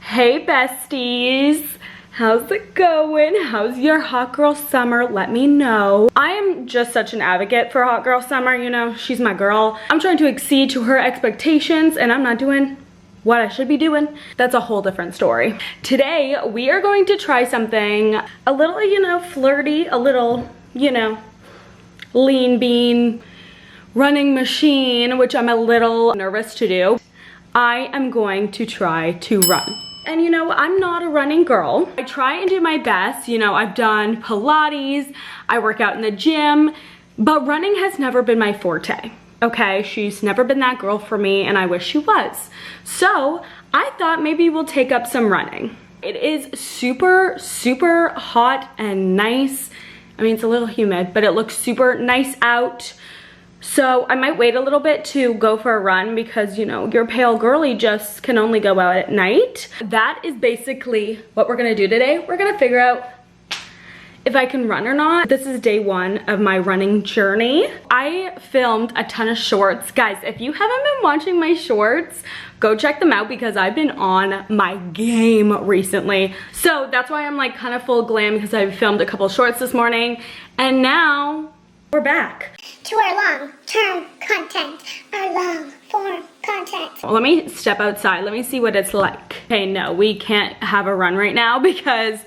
Hey besties, how's it going? How's your hot girl summer? Let me know. I am just such an advocate for hot girl summer, you know, she's my girl. I'm trying to exceed to her expectations and I'm not doing what I should be doing. That's a whole different story. Today, we are going to try something a little, you know, flirty, a little, you know, lean bean running machine, which I'm a little nervous to do. I am going to try to run. And you know, I'm not a running girl. I try and do my best. You know, I've done Pilates, I work out in the gym, but running has never been my forte. Okay, she's never been that girl for me and I wish she was. So I thought maybe we'll take up some running. It is super, super hot and nice. I mean, it's a little humid, but it looks super nice out. So I might wait a little bit to go for a run because, you know, your pale girly just can only go out at night. That is basically what we're gonna do today. We're gonna figure out if I can run or not. This is day one of my running journey. I filmed a ton of shorts. Guys, if you haven't been watching my shorts, go check them out because I've been on my game recently. So that's why I'm like kind of full glam because I filmed a couple shorts this morning and now we're back to our long-term content, our long-form content. Well, let me step outside. Let me see what it's like. Okay, no, we can't have a run right now because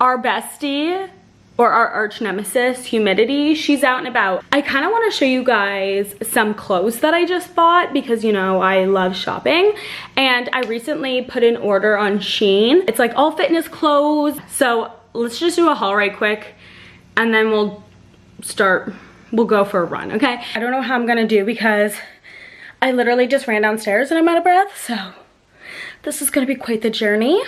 our bestie, or our arch nemesis, Humidity, she's out and about. I kind of want to show you guys some clothes that I just bought because, you know, I love shopping. And I recently put an order on Shein. It's like all fitness clothes. So let's just do a haul right quick and then we'll go for a run, okay? I don't know how I'm gonna do because I literally just ran downstairs and I'm out of breath, so this is gonna be quite the journey.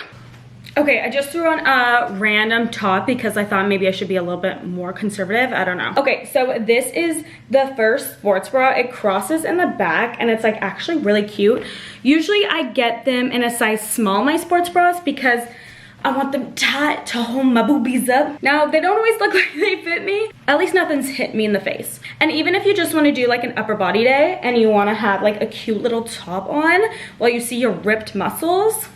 Okay, I just threw on a random top because I thought maybe I should be a little bit more conservative, I don't know. Okay, so this is the first sports bra. It crosses in the back and it's like actually really cute. Usually I get them in a size small, my sports bras, because I want them tight to hold my boobies up. Now, they don't always look like they fit me. At least nothing's hit me in the face. And even if you just want to do like an upper body day and you want to have like a cute little top on while you see your ripped muscles,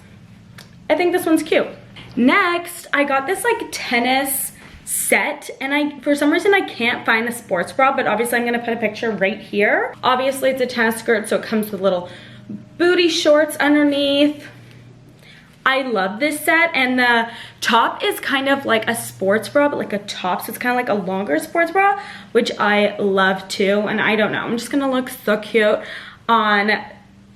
I think this one's cute. Next, I got this like tennis set and for some reason I can't find the sports bra, but obviously I'm going to put a picture right here. Obviously it's a tennis skirt, so it comes with little booty shorts underneath. I love this set and the top is kind of like a sports bra, but like a top, so it's kind of like a longer sports bra, which I love too. And I don't know, I'm just gonna look so cute on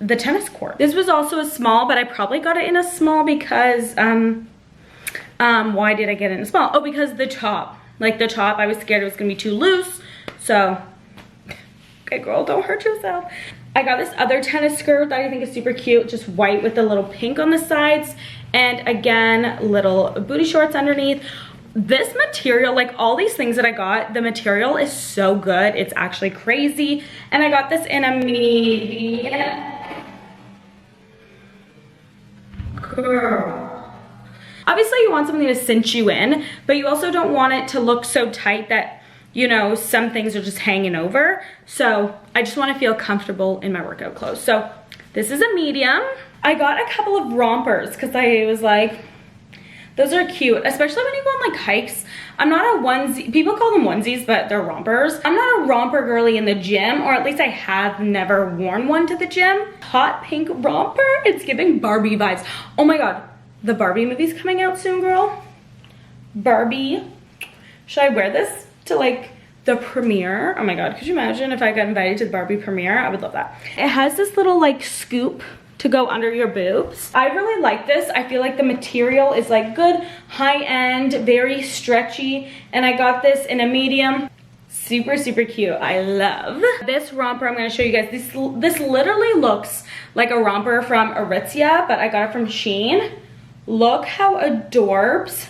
the tennis court. This was also a small, but I probably got it in a small because, why did I get it in a small? Oh, because the top, I was scared it was gonna be too loose. So, okay girl, don't hurt yourself. I got this other tennis skirt that I think is super cute, just white with a little pink on the sides. And again, little booty shorts underneath. This material, like all these things that I got, the material is so good. It's actually crazy. And I got this in a medium. Girl. Obviously you want something to cinch you in, but you also don't want it to look so tight that, you know, some things are just hanging over. So I just want to feel comfortable in my workout clothes. So this is a medium. I got a couple of rompers because I was like, those are cute, especially when you go on like hikes. I'm not a onesie, people call them onesies, but they're rompers. I'm not a romper girly in the gym, or at least I have never worn one to the gym. Hot pink romper, it's giving Barbie vibes. Oh my God, the Barbie movie's coming out soon, girl. Barbie, should I wear this to like the premiere? Oh my God, could you imagine if I got invited to the Barbie premiere? I would love that. It has this little like scoop to go under your boobs. I really like this. I feel like the material is like good, high end, very stretchy. And I got this in a medium. Super, super cute. I love this romper. I'm gonna show you guys. This literally looks like a romper from Aritzia, but I got it from Shein. Look how adorbs.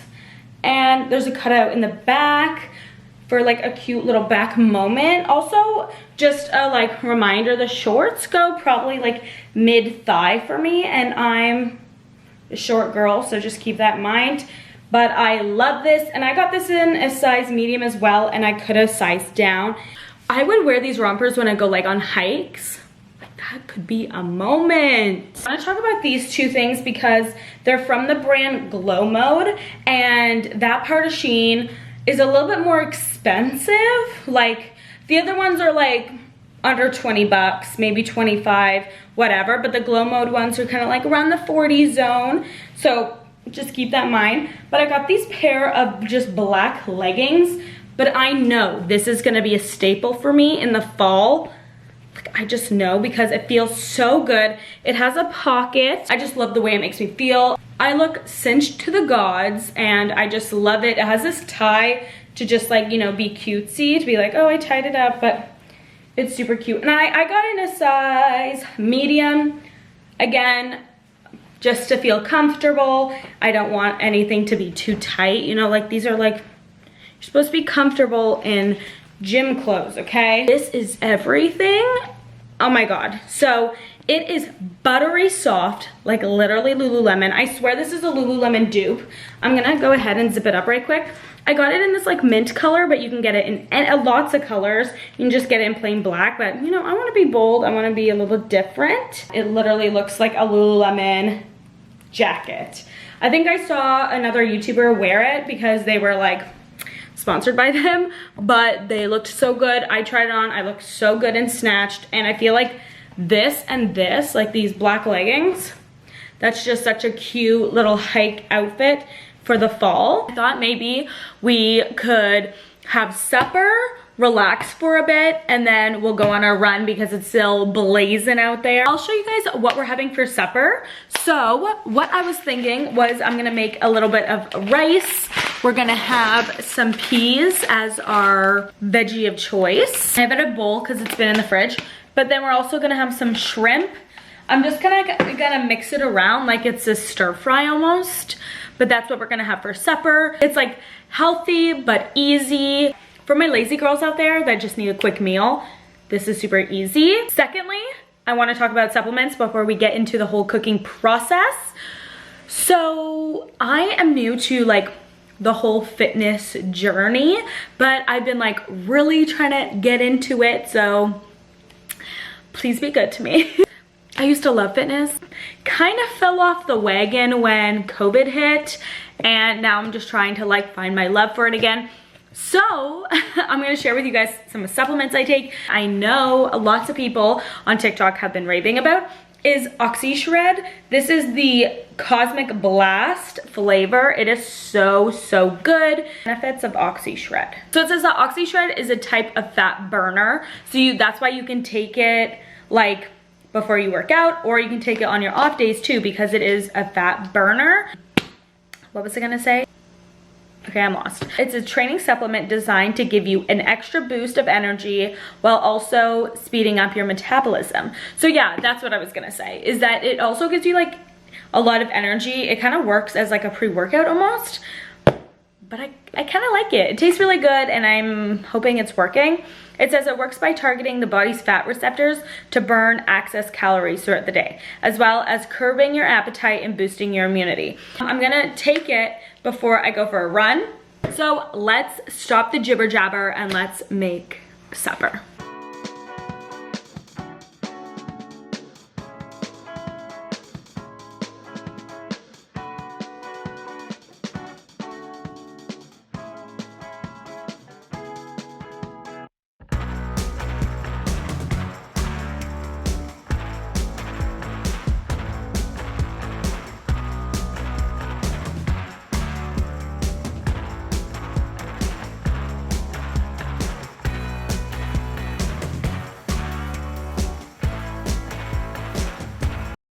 And there's a cutout in the back for like a cute little back moment. Also, just a like reminder, the shorts go probably like mid-thigh for me, and I'm a short girl, so just keep that in mind. But I love this, and I got this in a size medium as well, and I could have sized down. I would wear these rompers when I go like on hikes, that could be a moment. I want to talk about these two things because they're from the brand Glow Mode, and that part of Shein is a little bit more expensive. Like the other ones are like under 20 bucks, maybe 25, whatever, but the Glow Mode ones are kind of like around the 40 zone. So just keep that in mind. But I got these pair of just black leggings, but I know this is gonna be a staple for me in the fall. I just know because it feels so good. It has a pocket. I just love the way it makes me feel. I look cinched to the gods and I just love it. It has this tie to just like, you know, be cutesy, to be like, oh, I tied it up, but it's super cute. And I got in a size medium. Again, just to feel comfortable. I don't want anything to be too tight. You know, like these are like, you're supposed to be comfortable in gym clothes, okay? This is everything. Oh my God. So it is buttery soft, like literally Lululemon. I swear this is a Lululemon dupe. I'm gonna go ahead and zip it up right quick. I got it in this like mint color, but you can get it in lots of colors. You can just get it in plain black, but you know, I wanna be bold. I wanna be a little different. It literally looks like a Lululemon jacket. I think I saw another YouTuber wear it because they were like, sponsored by them, but they looked so good. I tried it on, I looked so good and snatched, and I feel like this and this, like these black leggings, that's just such a cute little hike outfit for the fall. I thought maybe we could have supper, relax for a bit, and then we'll go on our run because it's still blazing out there. I'll show you guys what we're having for supper. So what I was thinking was I'm gonna make a little bit of rice. We're gonna have some peas as our veggie of choice. I have it in a bowl because it's been in the fridge, but then we're also gonna have some shrimp. I'm just gonna mix it around like it's a stir fry almost, but that's what we're gonna have for supper. It's like healthy but easy. For my lazy girls out there that just need a quick meal, this is super easy. Secondly, I want to talk about supplements before we get into the whole cooking process. So I am new to like the whole fitness journey, but I've been like really trying to get into it, so please be good to me. I used to love fitness, kind of fell off the wagon when COVID hit, and now I'm just trying to like find my love for it again. So I'm gonna share with you guys some supplements I take. I know lots of people on TikTok have been raving about is OxyShred. This is the Cosmic Blast flavor. It is so, so good. Benefits of OxyShred. So it says that OxyShred is a type of fat burner. So that's why you can take it like before you work out, or you can take it on your off days too, because it is a fat burner. What was I gonna say? Okay, I'm lost. It's a training supplement designed to give you an extra boost of energy while also speeding up your metabolism. So yeah, that's what I was gonna say, is that it also gives you like a lot of energy. It kind of works as like a pre-workout almost, but I kind of like it. It tastes really good and I'm hoping it's working. It says it works by targeting the body's fat receptors to burn excess calories throughout the day, as well as curbing your appetite and boosting your immunity. I'm gonna take it before I go for a run. So let's stop the jibber jabber and let's make supper.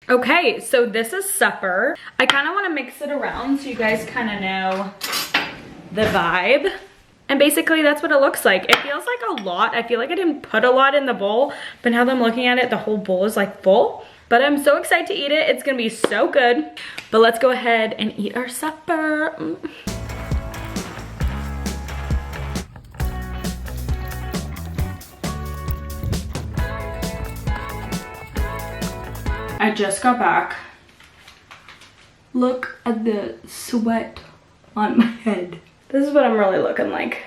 Okay, so this is supper. I kind of want to mix it around so you guys kind of know the vibe. And basically that's what it looks like. It feels like a lot. I feel like I didn't put a lot in the bowl, but now that I'm looking at it, the whole bowl is like full. But I'm so excited to eat it. It's gonna be so good. But let's go ahead and eat our supper. I just got back. Look at the sweat on my head. This is what I'm really looking like.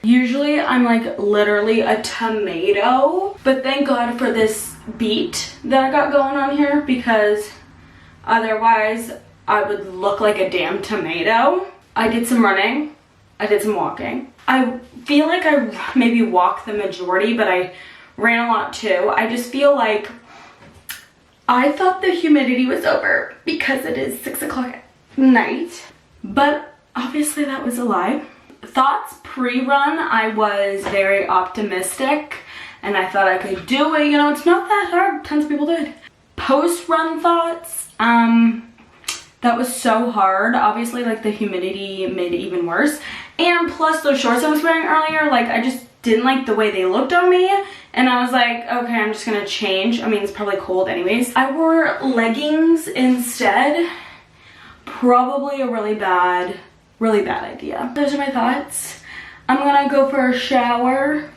Usually I'm like literally a tomato, but thank God for this beat that I got going on here because otherwise I would look like a damn tomato. I did some running. I did some walking. I feel like I maybe walked the majority, but I ran a lot too. I just feel like I thought the humidity was over because it is 6 o'clock at night, but obviously that was a lie. Thoughts pre-run, I was very optimistic and I thought I could do it. You know, it's not that hard. Tons of people did. Post-run thoughts, that was so hard. Obviously, like, the humidity made it even worse. And plus those shorts I was wearing earlier, like, I just didn't like the way they looked on me. And I was like, okay, I'm just gonna change. I mean, it's probably cold anyways. I wore leggings instead. Probably a really bad idea. Those are my thoughts. I'm gonna go for a shower,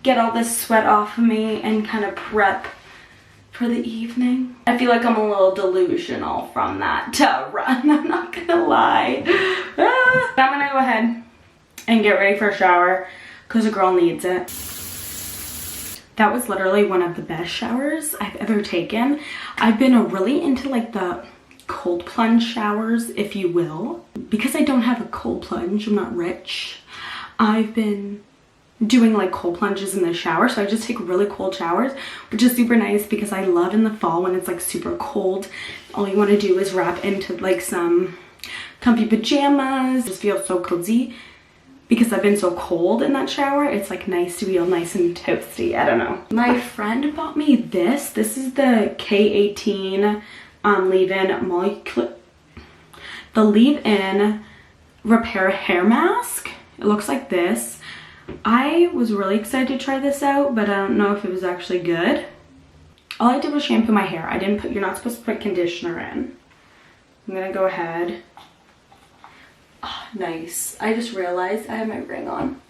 get all this sweat off of me, and kind of prep for the evening. I feel like I'm a little delusional from that run, I'm not gonna lie. I'm gonna go ahead and get ready for a shower because a girl needs it. That was literally one of the best showers I've ever taken. I've been really into like the cold plunge showers, if you will. Because I don't have a cold plunge, I'm not rich, I've been doing like cold plunges in the shower, so I just take really cold showers, which is super nice because I love in the fall when it's like super cold. All you want to do is wrap into like some comfy pajamas, just feel so cozy. Because I've been so cold in that shower, it's like nice to be all nice and toasty. I don't know. My friend bought me this. This is the K18 the leave-in repair hair mask. It looks like this. I was really excited to try this out, but I don't know if it was actually good. All I did was shampoo my hair. You're not supposed to put conditioner in. I'm gonna go ahead. Oh, nice. I just realized I have my ring on.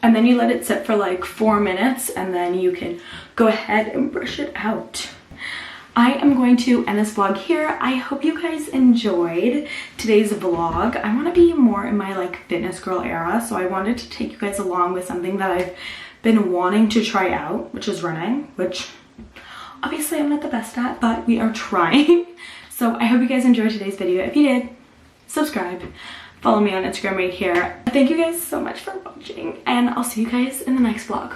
And then you let it sit for like 4 minutes and then you can go ahead and brush it out. I am going to end this vlog here. I hope you guys enjoyed today's vlog. I want to be more in my like fitness girl era, so I wanted to take you guys along with something that I've been wanting to try out, which is running, which obviously I'm not the best at, but we are trying. So I hope you guys enjoyed today's video. If you did, subscribe, follow me on Instagram right here. Thank you guys so much for watching, and I'll see you guys in the next vlog.